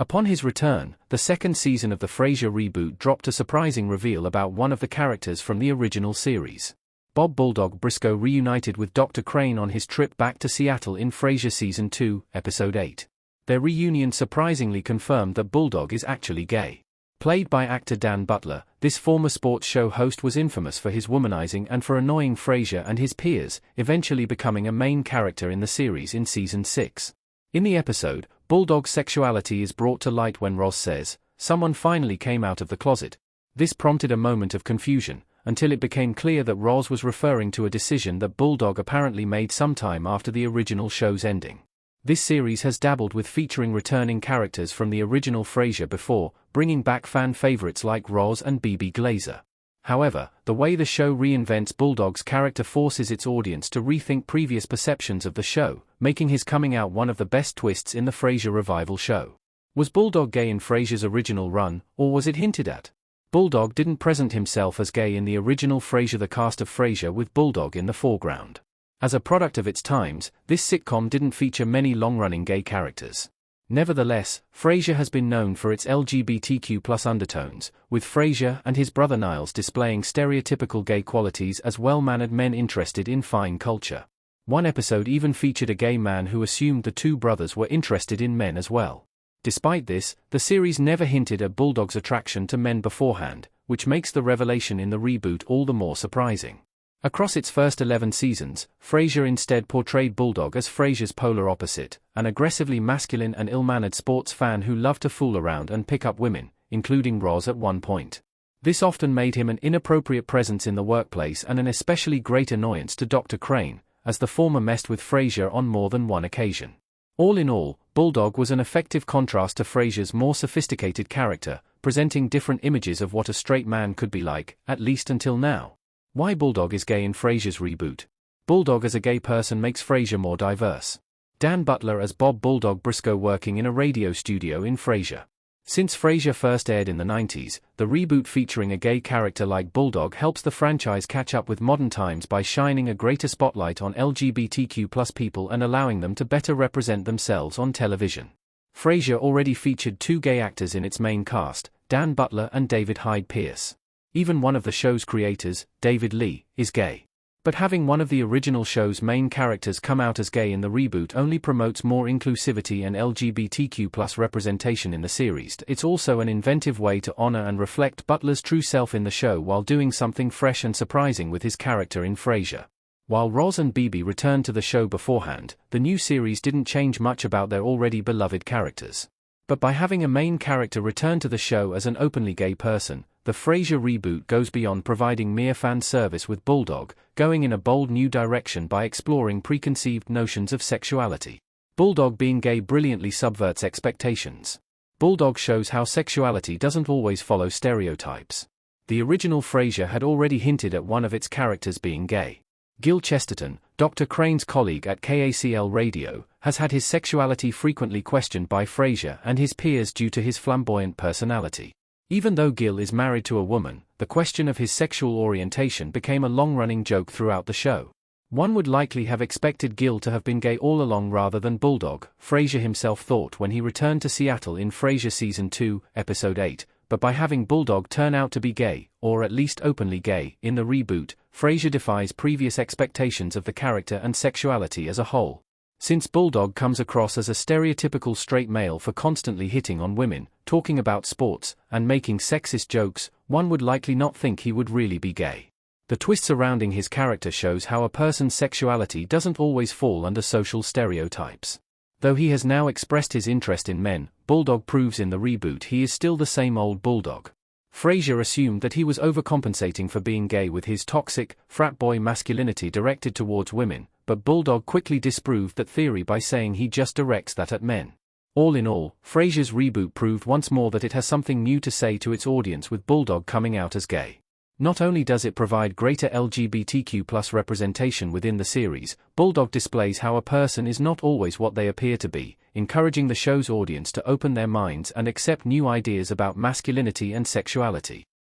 Upon his return, the second season of the Frasier Reboot dropped a surprising reveal about one of the characters from the original series. Bob Bulldog Briscoe reunited with Dr. Crane on his trip back to Seattle in Frasier Season 2, Episode 8. Their reunion surprisingly confirmed that Bulldog is actually gay. Played by actor Dan Butler, this former sports show host was infamous for his womanizing and for annoying Frasier and his peers, eventually becoming a main character in the series in Season 6. In the episode, Bulldog's sexuality is brought to light when Roz says, "Someone finally came out of the closet." This prompted a moment of confusion, until it became clear that Roz was referring to a decision that Bulldog apparently made sometime after the original show's ending. This series has dabbled with featuring returning characters from the original Frasier before, bringing back fan favorites like Roz and BB Glazer. However, the way the show reinvents Bulldog's character forces its audience to rethink previous perceptions of the show, making his coming out one of the best twists in the Frasier revival show. Was Bulldog gay in Frasier's original run, or was it hinted at? Bulldog didn't present himself as gay in the original Frasier, the cast of Frasier with Bulldog in the foreground. As a product of its times, this sitcom didn't feature many long-running gay characters. Nevertheless, Frasier has been known for its LGBTQ+ undertones, with Frasier and his brother Niles displaying stereotypical gay qualities as well-mannered men interested in fine culture. One episode even featured a gay man who assumed the two brothers were interested in men as well. Despite this, the series never hinted at Bulldog's attraction to men beforehand, which makes the revelation in the reboot all the more surprising. Across its first 11 seasons, Frasier instead portrayed Bulldog as Frasier's polar opposite, an aggressively masculine and ill-mannered sports fan who loved to fool around and pick up women, including Roz at one point. This often made him an inappropriate presence in the workplace and an especially great annoyance to Dr. Crane, as the former messed with Frasier on more than one occasion. All in all, Bulldog was an effective contrast to Frasier's more sophisticated character, presenting different images of what a straight man could be like, at least until now. Why Bulldog is gay in Frasier's reboot? Bulldog as a gay person makes Frasier more diverse. Dan Butler as Bob Bulldog Briscoe working in a radio studio in Frasier. Since Frasier first aired in the 90s, the reboot featuring a gay character like Bulldog helps the franchise catch up with modern times by shining a greater spotlight on LGBTQ+ people and allowing them to better represent themselves on television. Frasier already featured two gay actors in its main cast, Dan Butler and David Hyde Pierce. Even one of the show's creators, David Lee, is gay. But having one of the original show's main characters come out as gay in the reboot only promotes more inclusivity and LGBTQ+ representation in the series. It's also an inventive way to honor and reflect Butler's true self in the show while doing something fresh and surprising with his character in Frasier. While Roz and BB returned to the show beforehand, the new series didn't change much about their already beloved characters. But by having a main character return to the show as an openly gay person, the Frasier reboot goes beyond providing mere fan service with Bulldog, going in a bold new direction by exploring preconceived notions of sexuality. Bulldog being gay brilliantly subverts expectations. Bulldog shows how sexuality doesn't always follow stereotypes. The original Frasier had already hinted at one of its characters being gay. Gil Chesterton, Dr. Crane's colleague at KACL Radio, has had his sexuality frequently questioned by Frasier and his peers due to his flamboyant personality. Even though Gil is married to a woman, the question of his sexual orientation became a long-running joke throughout the show. One would likely have expected Gil to have been gay all along rather than Bulldog, Frasier himself thought when he returned to Seattle in Frasier Season 2, Episode 8, but by having Bulldog turn out to be gay, or at least openly gay, in the reboot, Frasier defies previous expectations of the character and sexuality as a whole. Since Bulldog comes across as a stereotypical straight male for constantly hitting on women, talking about sports, and making sexist jokes, one would likely not think he would really be gay. The twist surrounding his character shows how a person's sexuality doesn't always fall under social stereotypes. Though he has now expressed his interest in men, Bulldog proves in the reboot he is still the same old Bulldog. Frasier assumed that he was overcompensating for being gay with his toxic, frat boy masculinity directed towards women, but Bulldog quickly disproved that theory by saying he just directs that at men. All in all, Frasier's reboot proved once more that it has something new to say to its audience with Bulldog coming out as gay. Not only does it provide greater LGBTQ+ representation within the series, Bulldog displays how a person is not always what they appear to be, encouraging the show's audience to open their minds and accept new ideas about masculinity and sexuality.